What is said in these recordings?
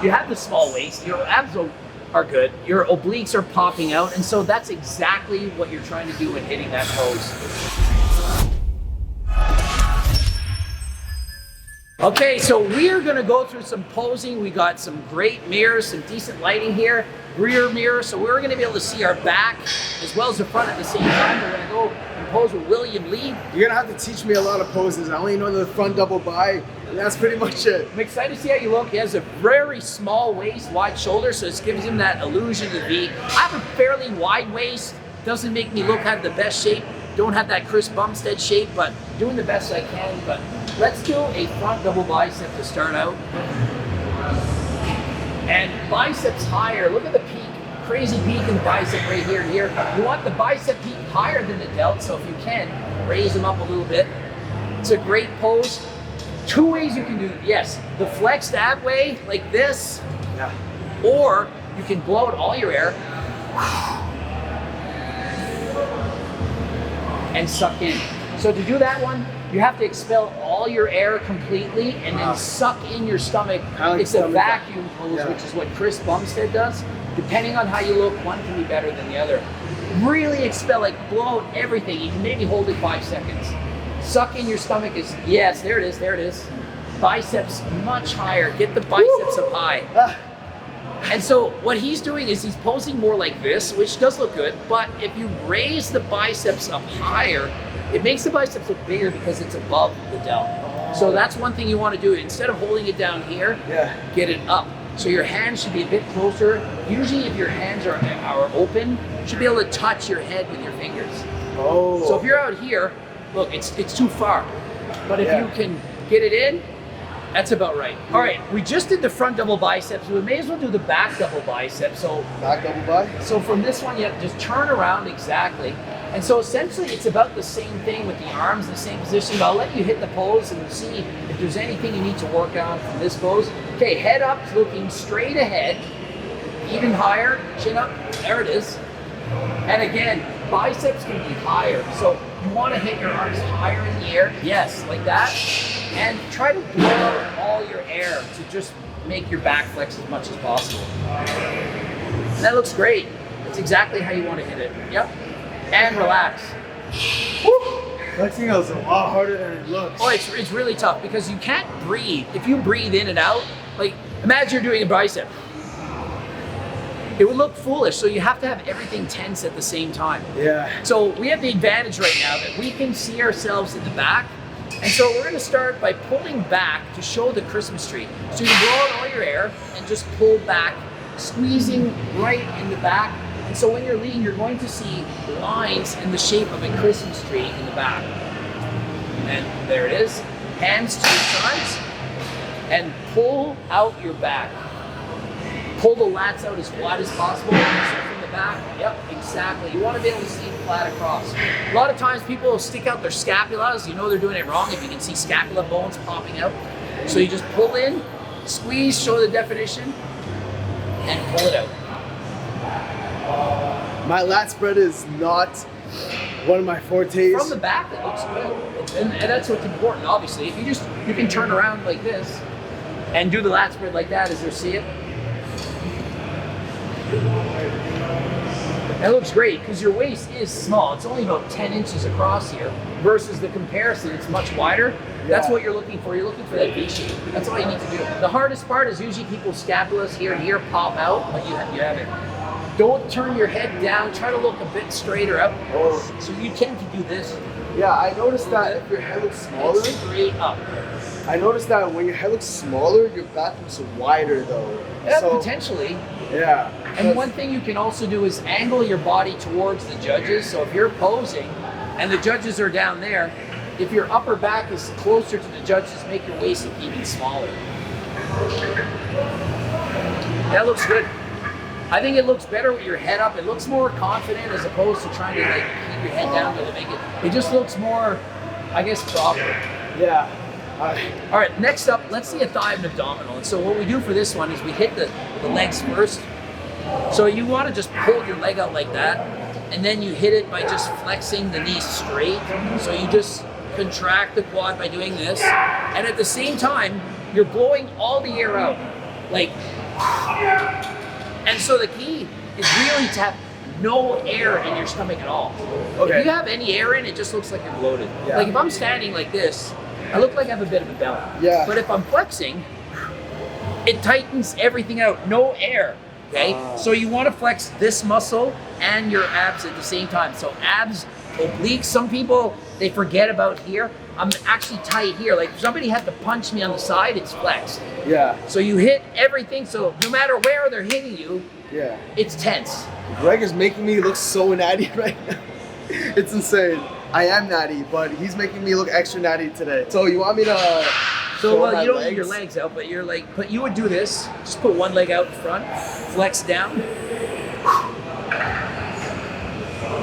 You have the small waist, your abs are good, your obliques are popping out, and so that's exactly what you're trying to do when hitting that pose. Okay, so we're gonna go through some posing. We got some great mirrors, some decent lighting here, rear mirror, so we're gonna be able to see our back as well as the front at the same time. We're gonna go and pose with William Lee. You're gonna have to teach me a lot of poses. I only know the front double bi, and that's pretty much it. I'm excited to see how you look. He has a very small waist, wide shoulders, so it gives him that illusion of the V. I have a fairly wide waist, doesn't make me look at the best shape. Don't have that Chris Bumstead shape, but doing the best I can. But let's do a front double bicep to start out. And biceps higher. Look at the peak, crazy peak in the bicep right here and here. You want the bicep peak higher than the delt, so if you can, raise them up a little bit. It's a great pose. Two ways you can do it. Yes, the flexed ab way, like this, Yeah. or you can blow out all your air and suck in. So to do that one, you have to expel all your air completely and then suck in your stomach. Like it's a stomach vacuum pose, yeah. which is what Chris Bumstead does. Depending on how you look, one can be better than the other. Really expel, like blow out everything. You can maybe hold it 5 seconds. Suck in your stomach is, yes, there it is, there it is. Biceps much higher, get the biceps up high. And so what he's doing is he's posing more like this, which does look good, but if you raise the biceps up higher, it makes the biceps look bigger because it's above the delt. So that's one thing you want to do. Instead of holding it down here, get it up. So your hands should be a bit closer. Usually if your hands are open, you should be able to touch your head with your fingers. Oh. So if you're out here, look, it's too far. But if you can get it in, that's about right. All right, we just did the front double biceps. We may as well do the back double biceps. So Back double bi? so from this one, you have to just turn around exactly. And so essentially it's about the same thing with the arms, the same position, but I'll let you hit the pose and see if there's anything you need to work on from this pose. Okay, head up, looking straight ahead, even higher, chin up, there it is. And again, biceps can be higher. So you want to hit your arms higher in the air, yes, like that. And try to blow out all your air to just make your back flex as much as possible. And that looks great. That's exactly how you want to hit it. Yep. And relax. Woo. Flexing is a lot harder than it looks. Oh, it's really tough because you can't breathe. If you breathe in and out, like imagine you're doing a bicep. It would look foolish, so you have to have everything tense at the same time. Yeah. So we have the advantage right now that we can see ourselves in the back. And so we're gonna start by pulling back to show the Christmas tree. So you blow out all your air and just pull back, squeezing right in the back. And so when you're leading, you're going to see lines in the shape of a Christmas tree in the back. And there it is. Hands to your sides and pull out your back. Pull the lats out as wide as possible. So from the back, yep, exactly. You want to be able to see flat across. A lot of times people will stick out their scapulas. You know they're doing it wrong if you can see scapula bones popping out. So you just pull in, squeeze, show the definition, and pull it out. My lat spread is not one of my fortes. From the back, it looks good. And that's what's important, obviously. If you can turn around like this and do the lat spread like that, as you see it. That looks great because your waist is small. It's only about 10 inches across here versus the comparison, it's much wider. That's what you're looking for. You're looking for that V shape. That's all you need to do. The hardest part is usually people's scapulas here and here pop out, but you have it. Don't turn your head down. Try to look a bit straighter up. So you tend to do this. Yeah, I noticed that if your head looks smaller. Straight up. I noticed that when your head looks smaller, your back looks wider though. Yeah, So, potentially. yeah. And one thing you can also do is angle your body towards the judges. So if you're posing and the judges are down there, if your upper back is closer to the judges, make your waist look even smaller. That looks good. I think it looks better with your head up. It looks more confident as opposed to trying to like keep your head down to make it. It just looks more, I guess, proper. Yeah. All right, next up, let's see a thigh and abdominal. And so what we do for this one is we hit the legs first. So you want to just pull your leg out like that, and then you hit it by just flexing the knee straight. So you just contract the quad by doing this, and at the same time, you're blowing all the air out. Like And so the key is really to have no air in your stomach at all. Okay. If you have any air in, it just looks like you're bloated. Yeah. Like if I'm standing like this, I look like I have a bit of a belly. Yeah. But if I'm flexing, it tightens everything out, no air. Okay, so you want to flex this muscle and your abs at the same time. So abs, obliques, some people, they forget about here. I'm actually tight here. Like if somebody had to punch me on the side, it's flexed. Yeah. So you hit everything, so no matter where they're hitting you, Yeah. it's tense. Greg is making me look so natty right now. It's insane. I am natty, but he's making me look extra natty today. So you want me to So show well, my you don't legs? need your legs out, but you're like, but you would do this. Just put one leg out in front, flex down.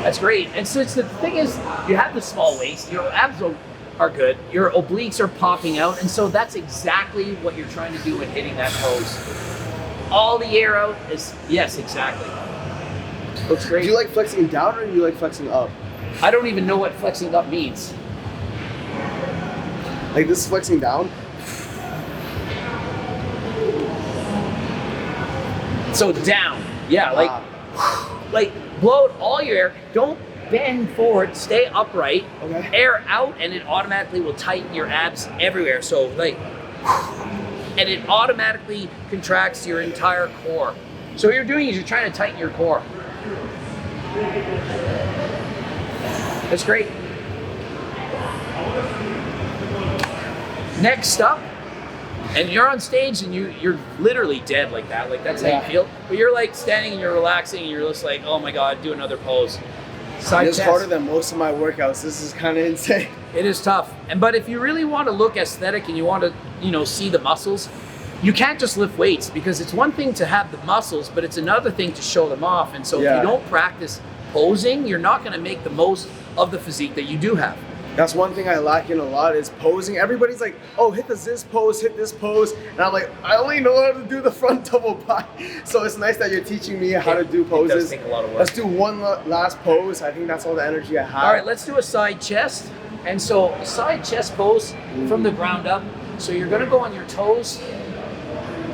That's great. And since the thing is, you have the small waist, your abs are good, your obliques are popping out, and so that's exactly what you're trying to do when hitting that pose. All the air out is, yes, exactly. Looks great. Do you like flexing down or do you like flexing up? I don't even know what flexing up means. Like this is flexing down? So down, yeah, like blow out all your air. Don't bend forward, stay upright. Okay. Air out, and it automatically will tighten your abs everywhere. So like, and it automatically contracts your entire core. So what you're doing is you're trying to tighten your core. That's great. Next up, and you're on stage and you're literally dead like that. Like that's how you feel. But you're like standing and you're relaxing and you're just like, oh my God, do another pose. Side It's chest. harder than most of my workouts. This is kind of insane. It is tough. But if you really want to look aesthetic and you want to, see the muscles, you can't just lift weights, because it's one thing to have the muscles, but it's another thing to show them off. And so if you don't practice posing, you're not going to make the most of the physique that you do have. That's one thing I lack in a lot is posing. Everybody's like, oh, hit this pose, hit this pose. And I'm like, I only know how to do the front double pie. So it's nice that you're teaching me how to do poses. It does take a lot of work. Let's do one last pose. I think that's all the energy I have. All right, let's do a side chest. And so a side chest pose from the ground up. So you're going to go on your toes,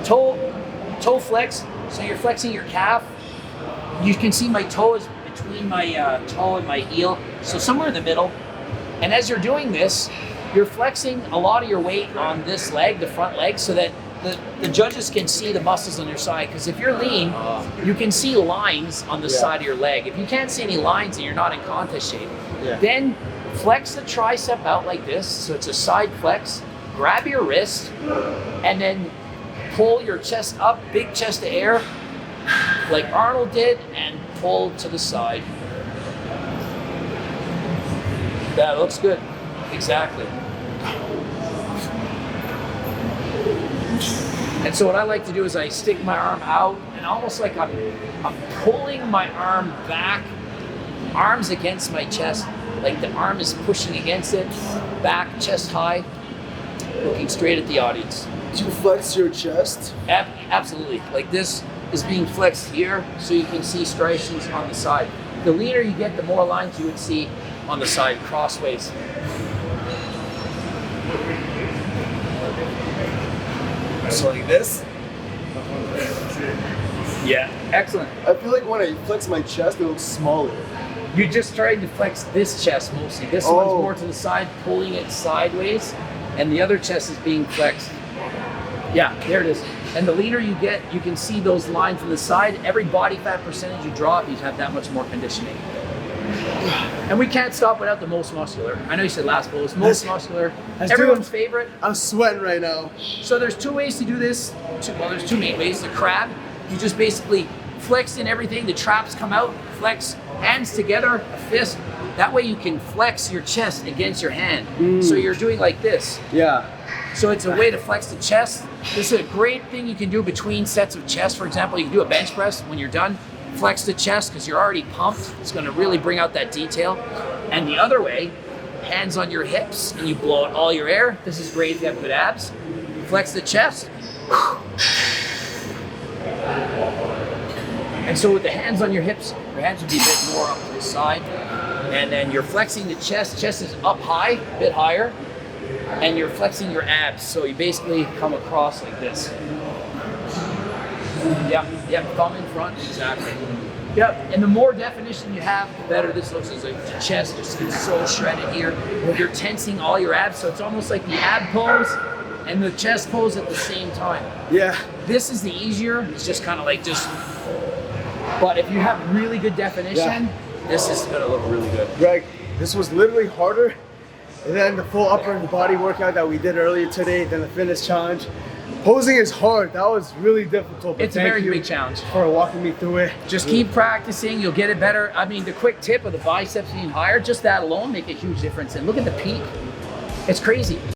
toe flex. So you're flexing your calf. You can see my toe is between my toe and my heel. So somewhere in the middle. And as you're doing this, you're flexing a lot of your weight on this leg, the front leg, so that the judges can see the muscles on your side. Because if you're lean, you can see lines on the side of your leg. If you can't see any lines and you're not in contest shape, then flex the tricep out like this. So it's a side flex. Grab your wrist and then pull your chest up, big chest of air, like Arnold did, and pull to the side. That looks good. Exactly. And so what I like to do is I stick my arm out, and almost like I'm pulling my arm back, arms against my chest, like the arm is pushing against it, back, chest high, looking straight at the audience. Do you flex your chest? Absolutely. Like this is being flexed here, so you can see striations on the side. The leaner you get, the more lines you would see on the side, crossways. So like this? Yeah, excellent. I feel like when I flex my chest, it looks smaller. You're just trying to flex this chest mostly. This one's more to the side, pulling it sideways, and the other chest is being flexed. Yeah, there it is. And the leaner you get, you can see those lines on the side. Every body fat percentage you drop, you have that much more conditioning. And we can't stop without the most muscular. I know you said last pose, most muscular. Everyone's favorite. I'm sweating right now. So there's two ways to do this. There's two main ways. The crab, you just basically flex in everything. The traps come out, flex, hands together, a fist. That way you can flex your chest against your hand. So you're doing like this. Yeah. So it's a way to flex the chest. This is a great thing you can do between sets of chest. For example, you can do a bench press. When you're done, flex the chest because you're already pumped. It's going to really bring out that detail. And the other way, hands on your hips, and you blow out all your air. This is great if you have good abs. Flex the chest. And so with the hands on your hips, your hands would be a bit more up to the side. And then you're flexing the chest. Chest is up high, a bit higher. And you're flexing your abs. So you basically come across like this. Yep, thumb in front, exactly. Yep, and the more definition you have, the better this looks. It's like the chest just gets so shredded here. You're tensing all your abs, so it's almost like the ab pose and the chest pose at the same time. Yeah. This is the easier. It's just kind of like but if you have really good definition, this is gonna look really good. Greg, this was literally harder than the full upper body workout that we did earlier today, than the fitness challenge. Posing is hard. That was really difficult. It's a very big challenge. For walking me through it. Just keep practicing. You'll get it better. I mean, the quick tip of the biceps being higher, just that alone make a huge difference. And look at the peak. It's crazy.